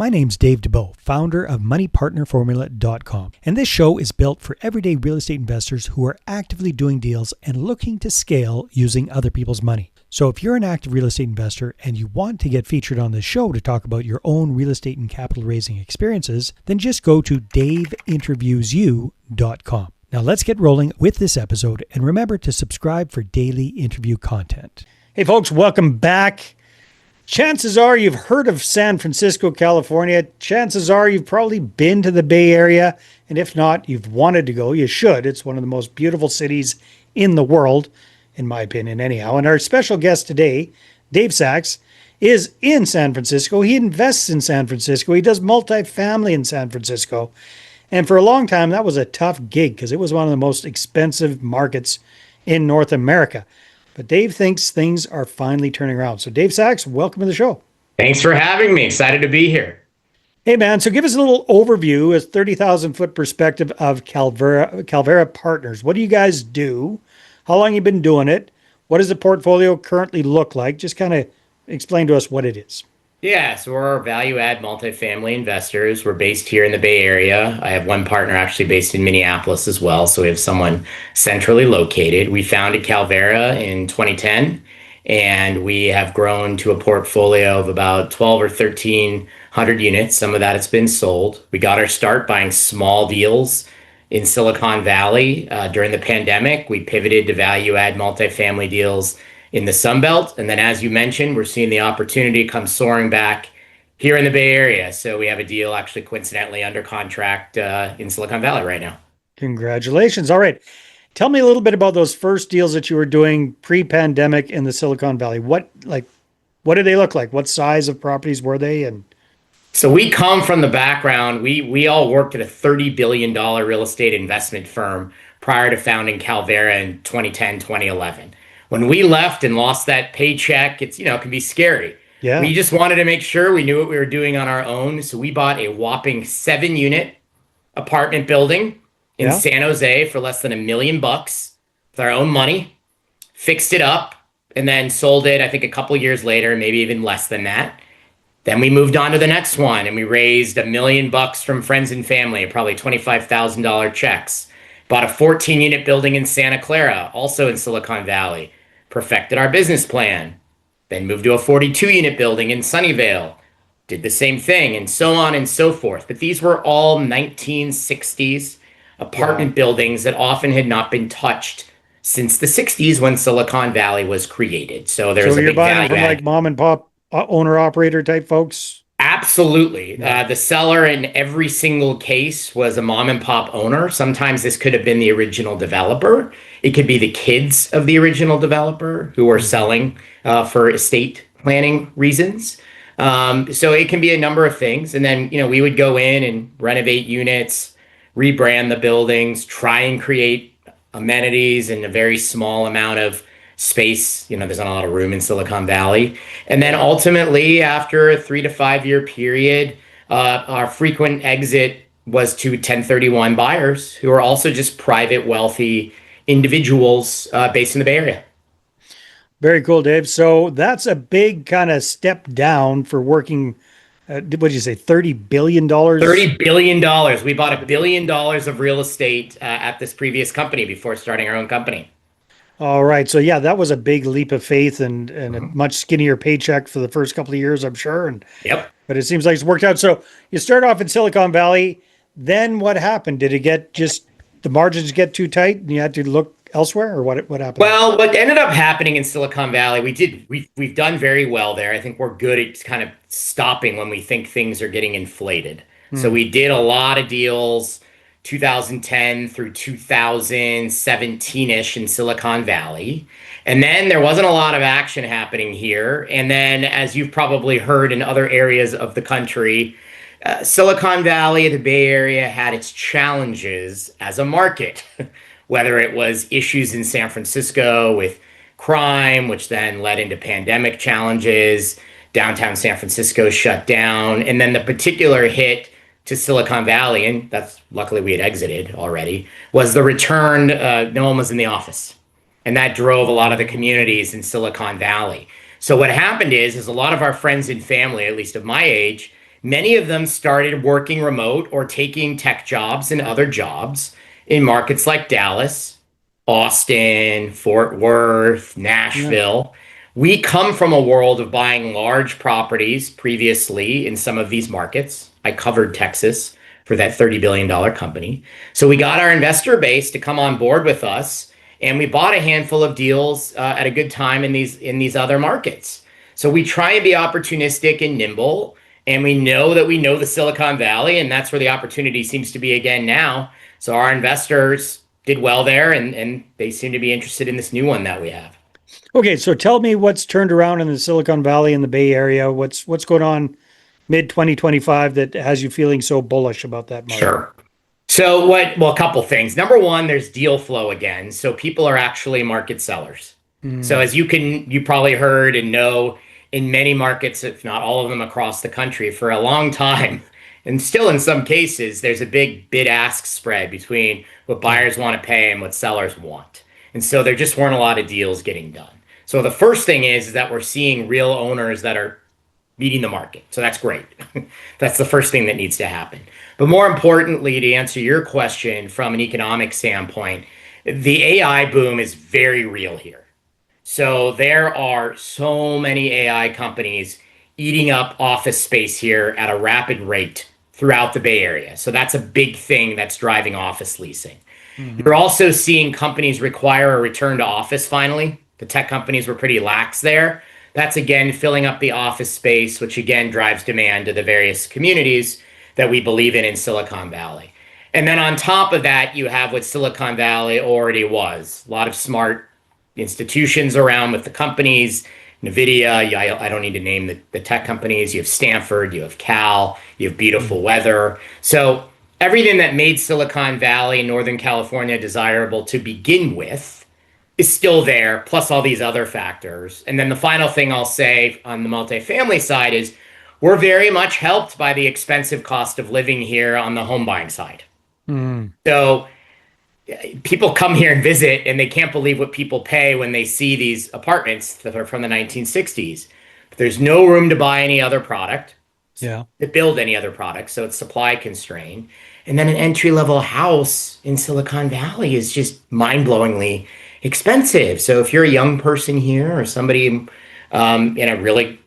My name's Dave DeBow, founder of MoneyPartnerFormula.com, and this show is built for everyday real estate investors who are actively doing deals and looking to scale using other people's money. So if you're an active real estate investor and you want to get featured on this show to talk about your own real estate and capital raising experiences, then just go to daveinterviewsyou.com. Now let's get rolling with this episode, and remember to subscribe for daily interview content. Hey folks, welcome back. Chances are you've heard of San Francisco, California. Chances are you've probably been to the Bay Area. And if not, you've wanted to go. You should. It's one of the most beautiful cities in the world, in my opinion, anyhow. And our special guest today, Dave Saxe, is in San Francisco. He invests in San Francisco. He does multifamily in San Francisco. And for a long time, that was a tough gig because it was one of the most expensive markets in North America. But Dave thinks things are finally turning around. So Dave Saxe, welcome to the show. Thanks for having me. Excited to be here. Hey man, so give us a little overview, a 30,000 foot perspective of Calvera Partners. What do you guys do? How long have you been doing it? What does the portfolio currently look like? Just kind of explain to us what it is. Yeah, so we're value add multifamily investors. We're based here in the Bay Area. I have one partner actually based in Minneapolis as well. So we have someone centrally located. We founded Calvera in 2010, and we have grown to a portfolio of about 12 or 1,300 units. Some of that has been sold. We got our start buying small deals in Silicon Valley. During the pandemic, we pivoted to value add multifamily deals in the Sun Belt. And then, as you mentioned, we're seeing the opportunity come soaring back here in the Bay Area. So we have a deal actually coincidentally under contract in Silicon Valley right now. Congratulations. All right. Tell me a little bit about those first deals that you were doing pre-pandemic in the Silicon Valley. What did they look like? What size of properties were they? And so we come from the background. We all worked at a $30 billion real estate investment firm prior to founding Calvera in 2010, 2011. When we left and lost that paycheck, it can be scary. Yeah. We just wanted to make sure we knew what we were doing on our own. So we bought a whopping 7-unit apartment building in San Jose for less than $1 million with our own money, fixed it up, and then sold it, I think, a couple years later, maybe even less than that. Then we moved on to the next one, and we raised $1 million from friends and family, probably $25,000 checks. Bought a 14-unit building in Santa Clara, also in Silicon Valley. Perfected our business plan, then moved to a 42-unit building in Sunnyvale, did the same thing, and so on and so forth. But these were all 1960s apartment buildings that often had not been touched since the 60s when Silicon Valley was created. So there's a big value from like mom and pop owner-operator type folks? Absolutely. The seller in every single case was a mom and pop owner. Sometimes this could have been the original developer. It could be the kids of the original developer who are selling for estate planning reasons. So it can be a number of things. And then, we would go in and renovate units, rebrand the buildings, try and create amenities in a very small amount of space. There's not a lot of room in Silicon Valley. And then ultimately, after a 3 to 5 year period, our frequent exit was to 1031 buyers who are also just private, wealthy individuals based in the Bay Area. Very cool, Dave. So that's a big kind of step down for working. What did you say? $30 billion? $30 billion. We bought $1 billion of real estate at this previous company before starting our own company. All right. So yeah, that was a big leap of faith and a much skinnier paycheck for the first couple of years, I'm sure. But it seems like it's worked out. So you start off in Silicon Valley. Then what happened? Did it get the margins get too tight and you had to look elsewhere, or what happened? Well, what ended up happening in Silicon Valley, we've done very well there. I think we're good at kind of stopping when we think things are getting inflated. So we did a lot of deals 2010 through 2017-ish in Silicon Valley. And then there wasn't a lot of action happening here. And then, as you've probably heard in other areas of the country, Silicon Valley, the Bay Area, had its challenges as a market, whether it was issues in San Francisco with crime, which then led into pandemic challenges, downtown San Francisco shut down, and then the particular hit to Silicon Valley, and that's luckily we had exited already, was the return, no one was in the office. And that drove a lot of the communities in Silicon Valley. So what happened is a lot of our friends and family, at least of my age, Many of them started working remote or taking tech jobs and other jobs in markets like Dallas, Austin, Fort Worth, Yeah. Nashville. We come from a world of buying large properties previously in some of these markets. I covered Texas for that $30 billion company. So we got our investor base to come on board with us, and we bought a handful of deals at a good time in these other markets. So we try and be opportunistic and nimble, and we know that we know the Silicon Valley, and that's where the opportunity seems to be again now. So our investors did well there, and they seem to be interested in this new one that we have. Okay, so tell me what's turned around in the Silicon Valley and the Bay Area. What's going on mid 2025 that has you feeling so bullish about that market? Sure. So well, a couple things. Number one, there's deal flow again. So people are actually market sellers. So Mm, as you probably heard and know in many markets, if not all of them across the country, for a long time, and still in some cases, there's a big bid-ask spread between what yeah. buyers want to pay and what sellers want. And so there just weren't a lot of deals getting done. So the first thing is that we're seeing real owners that are meeting the market. So that's great. That's the first thing that needs to happen. But more importantly, to answer your question from an economic standpoint, the AI boom is very real here. So there are so many AI companies eating up office space here at a rapid rate throughout the Bay Area. So that's a big thing that's driving office leasing. You're Hmm. also seeing companies require a return to office finally. The tech companies were pretty lax there. That's again filling up the office space, which again drives demand to the various communities that we believe in Silicon Valley. And then on top of that, you have what Silicon Valley already was a lot of smart institutions around with the companies. NVIDIA, I don't need to name the tech companies. You have Stanford, you have Cal, you have beautiful weather. So everything that made Silicon Valley, Northern California desirable to begin with is still there, plus all these other factors. And then the final thing I'll say on the multifamily side is we're very much helped by the expensive cost of living here on the home buying side. Mm, So people come here and visit and they can't believe what people pay when they see these apartments that are from the 1960s. But there's no room to buy any other product, yeah. to build any other product, so it's supply constrained. And then an entry level house in Silicon Valley is just mind-blowingly expensive. So if you're a young person here or somebody in a really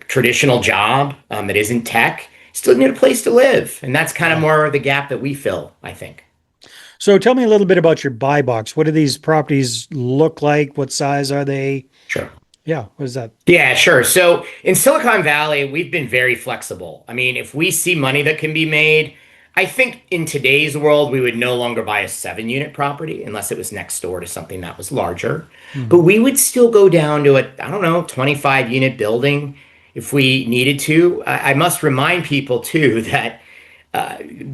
traditional job that isn't tech, still need a place to live. And that's kind of Yeah. more the gap that we fill, I think. So tell me a little bit about your buy box. What do these properties look like? What size are they? Sure. Yeah, what is that? Yeah, sure. So in Silicon Valley, we've been very flexible. I mean, if we see money that can be made, I think in today's world, we would no longer buy a 7 unit property unless it was next door to something that was larger. But Mhm. we would still go down to a, I don't know, 25 unit building if we needed to. I must remind people too that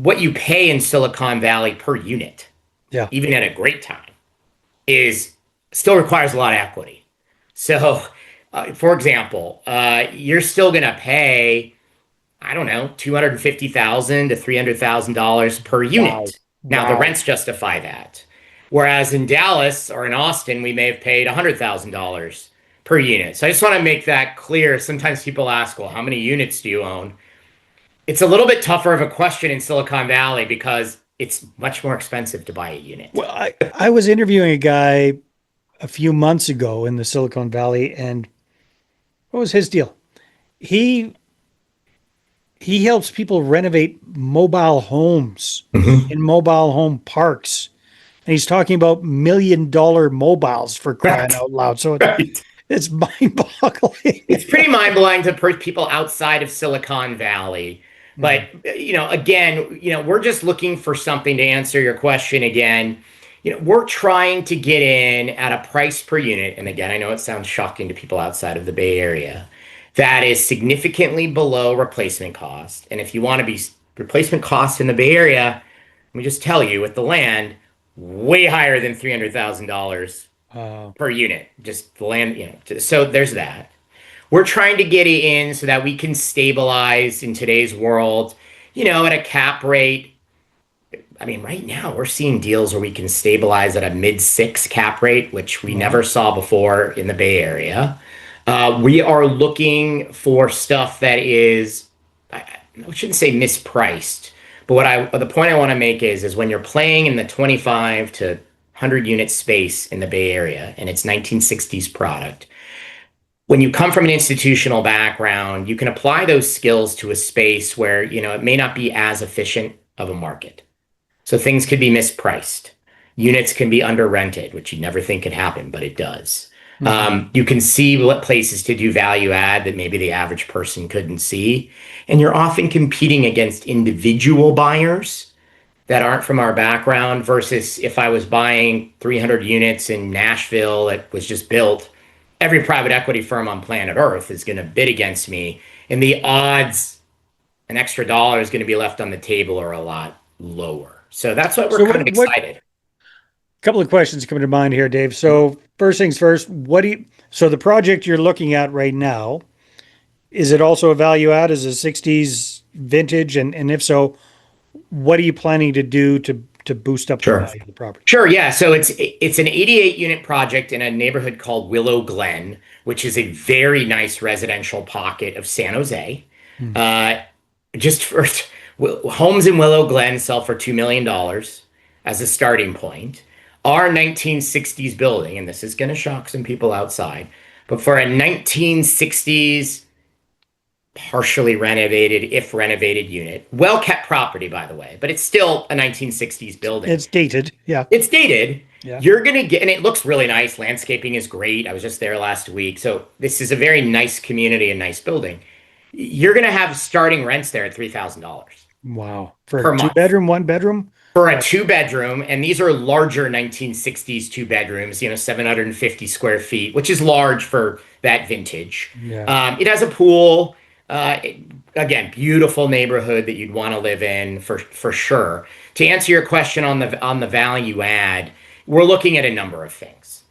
what you pay in Silicon Valley per unit, Yeah. even at a great time, is still requires a lot of equity. So, for example, you're still going to pay, I don't know, 250,000 to $300,000 per Wow. unit. Now, the Wow. rents justify that. Whereas in Dallas or in Austin, we may have paid $100,000 per unit. So I just want to make that clear. Sometimes people ask, well, how many units do you own? It's a little bit tougher of a question in Silicon Valley because it's much more expensive to buy a unit. Well, I was interviewing a guy a few months ago in the Silicon Valley, and what was his deal? He he helps people renovate mobile homes Mhm. in mobile home parks. And he's talking about $1 million mobiles for crying Right. out loud. So Right. it's mind-boggling. It's pretty mind-blowing to people outside of Silicon Valley. But, Mm, again, we're just looking for something to answer your question again. We're trying to get in at a price per unit. And again, I know it sounds shocking to people outside of the Bay Area. That is significantly below replacement cost. And if you want to be replacement cost in the Bay Area, let me just tell you with the land, way higher than $300,000 uh, per unit. Just the land, so there's that. We're trying to get it in so that we can stabilize in today's world, at a cap rate. I mean, right now we're seeing deals where we can stabilize at a mid 6 cap rate, which we wow. never saw before in the Bay Area. We are looking for stuff that is, I shouldn't say mispriced, but the point I want to make is when you're playing in the 25 to 100 unit space in the Bay Area and it's 1960s product, when you come from an institutional background, you can apply those skills to a space where, it may not be as efficient of a market. So things could be mispriced. Units can be under rented, which you never think could happen, but it does. You can see what places to do value add that maybe the average person couldn't see. And you're often competing against individual buyers that aren't from our background versus if I was buying 300 units in Nashville that was just built, every private equity firm on planet Earth is going to bid against me. And the odds an extra dollar is going to be left on the table are a lot lower. So that's what we're kind of excited. Couple of questions coming to mind here, Dave. So first things first, so the project you're looking at right now, is it also a value add as a 60s vintage? And if so, what are you planning to do to boost up the value of the property? Sure, yeah. So it's an 88 unit project in a neighborhood called Willow Glen, which is a very nice residential pocket of San Jose. Just for homes in Willow Glen sell for $2 million as a starting point. Our 1960s building, and this is going to shock some people outside, but for a 1960s partially renovated, if renovated unit, well-kept property, by the way, but it's still a 1960s building. It's dated, yeah. It's dated. Yeah. You're going to get, and it looks really nice. Landscaping is great. I was just there last week. So this is a very nice community and nice building. You're going to have starting rents there at $3,000. Wow. For a two-bedroom, one-bedroom? For a two-bedroom, and these are larger 1960s two-bedrooms, 750 square feet, which is large for that vintage. Yeah. It has a pool. Again, beautiful neighborhood that you'd want to live in for sure. To answer your question on the value add, we're looking at a number of things.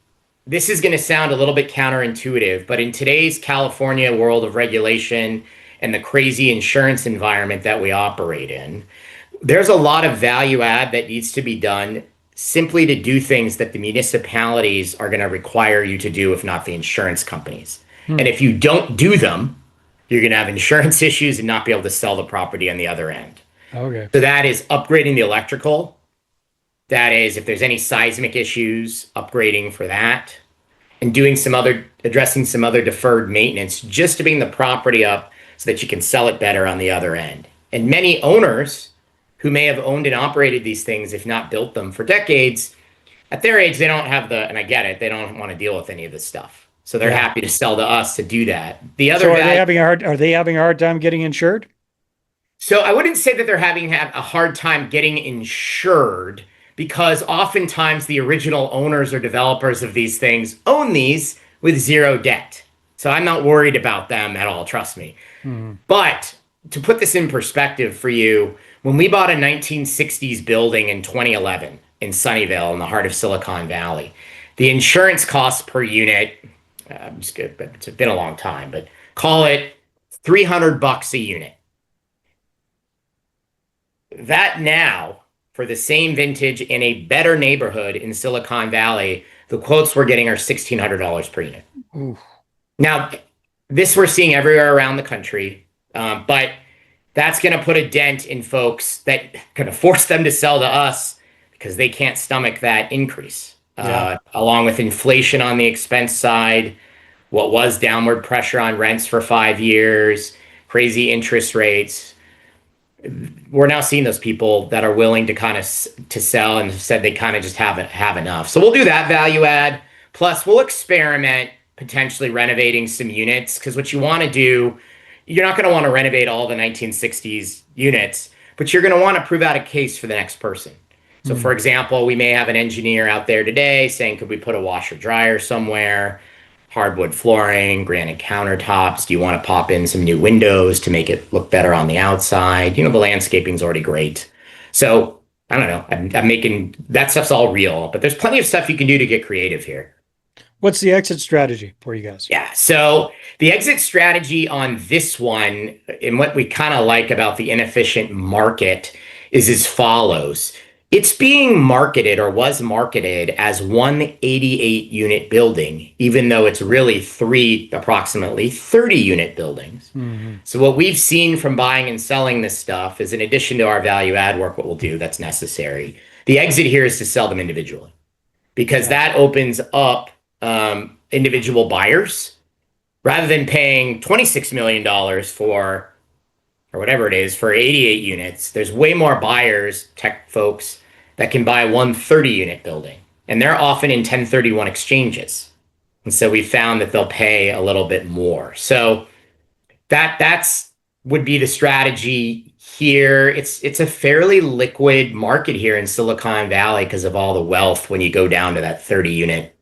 This is going to sound a little bit counterintuitive, but in today's California world of regulation and the crazy insurance environment that we operate in, there's a lot of value add that needs to be done simply to do things that the municipalities are going to require you to do, if not the insurance companies. And if you don't do them, you're going to have insurance issues and not be able to sell the property on the other end. Okay. So that is upgrading the electrical. That is, if there's any seismic issues, upgrading for that, and addressing some other deferred maintenance just to bring the property up so that you can sell it better on the other end. And many owners who may have owned and operated these things, if not built them for decades, at their age, they don't have and I get it, they don't want to deal with any of this stuff. So they're happy to sell to us to do that. Are they having a hard time getting insured? So I wouldn't say that they're having a hard time getting insured, because oftentimes the original owners or developers of these things own these with zero debt. So I'm not worried about them at all, trust me. But to put this in perspective for you, when we bought a 1960s building in 2011 in Sunnyvale in the heart of Silicon Valley, the insurance cost per unit, it's been a long time, but call it $300 a unit. That now, for the same vintage in a better neighborhood in Silicon Valley, the quotes we're getting are $1,600 per unit. Oof. Now, this we're seeing everywhere around the country, but that's going to put a dent in folks that going to force them to sell to us because they can't stomach that increase. Along with inflation on the expense side, what was downward pressure on rents for 5 years, crazy interest rates. We're now seeing those people that are willing to to sell and said they kind of just have enough. So we'll do that value add. Plus, we'll experiment potentially renovating some units, because what you want to do, you're not going to want to renovate all the 1960s units, but you're going to want to prove out a case for the next person. So for example, we may have an engineer out there today saying, could we put a washer dryer somewhere, hardwood flooring, granite countertops? Do you want to pop in some new windows to make it look better on the outside? The landscaping's already great. So I don't know, I'm making, that stuff's all real, but there's plenty of stuff you can do to get creative here. What's the exit strategy for you guys? Yeah, so the exit strategy on this one, and what we kind of like about the inefficient market, is as follows. It's being marketed or was marketed as one 88 unit building, even though it's really three approximately 30 unit buildings. Mm-hmm. So what we've seen from buying and selling this stuff is in addition to our value add work, what we'll do that's necessary. The exit here is to sell them individually because that opens up individual buyers rather than paying $26 million for or whatever it is for 88 units. There's way more buyers, tech folks, that can buy one 30 unit building. And they're often in 1031 exchanges. And so we found that they'll pay a little bit more. So that's would be the strategy here. It's a fairly liquid market here in Silicon Valley because of all the wealth when you go down to that 30 unit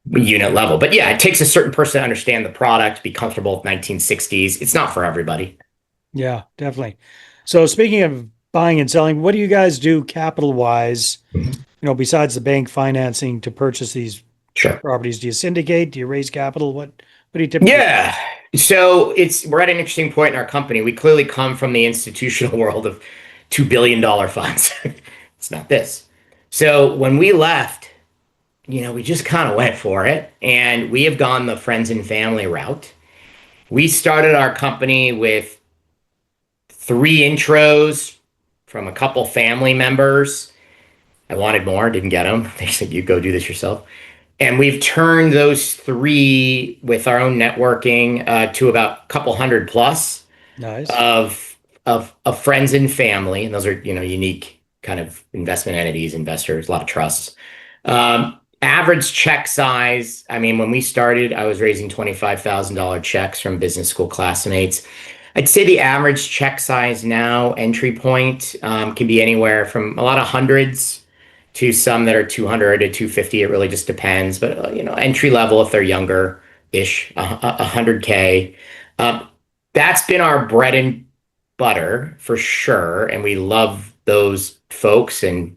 level. But yeah, it takes a certain person to understand the product, be comfortable with 1960s. It's not for everybody. Yeah, definitely. So speaking of buying and selling, what do you guys do capital wise, besides the bank financing to purchase these properties? Do you syndicate? Do you raise capital? What do you typically do? So we're at an interesting point in our company. We clearly come from the institutional world of $2 billion funds. It's not this. So when we left, we just kind of went for it, and we have gone the friends and family route. We started our company with 3 intros from a couple family members. I wanted more, didn't get them. They said, you go do this yourself. And we've turned those 3 with our own networking to about a couple hundred plus of friends and family. And those are, unique kind of investment entities, investors, a lot of trusts. Average check size. I mean, when we started, I was raising $25,000 checks from business school classmates. I'd say the average check size now, entry point, can be anywhere from a lot of hundreds to some that are 200 to 250. It really just depends. But, entry level, if they're younger-ish, 100K. That's been our bread and butter for sure. And we love those folks, and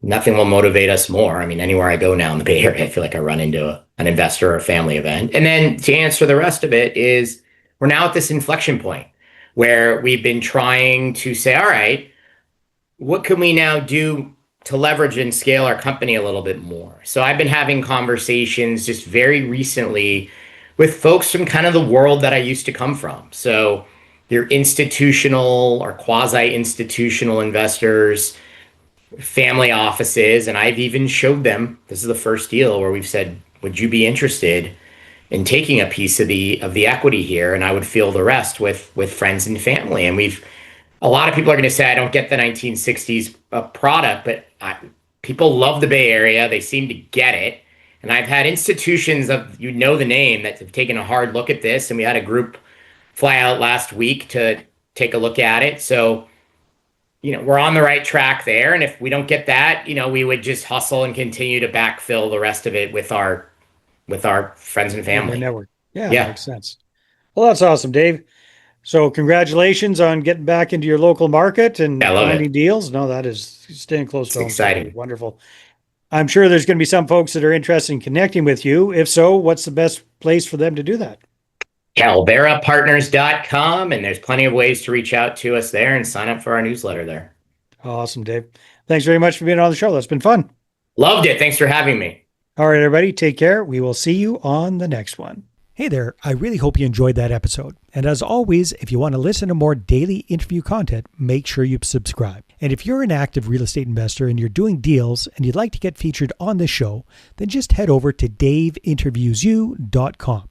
nothing will motivate us more. I mean, anywhere I go now in the Bay Area, I feel like I run into an investor or a family event. And then to answer the rest of it is, we're now at this inflection point where we've been trying to say, all right, what can we now do to leverage and scale our company a little bit more? So I've been having conversations just very recently with folks from kind of the world that I used to come from. So they're institutional or quasi-institutional investors, family offices, and I've even showed them, this is the first deal where we've said, would you be interested in taking a piece of the equity here? And I would feel the rest with friends and family. And a lot of people are going to say, I don't get the 1960s product, but people love the Bay Area. They seem to get it. And I've had institutions the name that have taken a hard look at this. And we had a group fly out last week to take a look at it. So, we're on the right track there. And if we don't get that, we would just hustle and continue to backfill the rest of it with our friends and family. Network. Yeah, makes sense. Well, that's awesome, Dave. So congratulations on getting back into your local market and finding deals. No, that is staying close to home. Exciting. Wonderful. I'm sure there's going to be some folks that are interested in connecting with you. If so, what's the best place for them to do that? CalveraPartners.com, and there's plenty of ways to reach out to us there and sign up for our newsletter there. Awesome, Dave. Thanks very much for being on the show. That's been fun. Loved it. Thanks for having me. All right, everybody, take care. We will see you on the next one. Hey there, I really hope you enjoyed that episode. And as always, if you want to listen to more daily interview content, make sure you subscribe. And if you're an active real estate investor and you're doing deals and you'd like to get featured on this show, then just head over to daveinterviewsyou.com.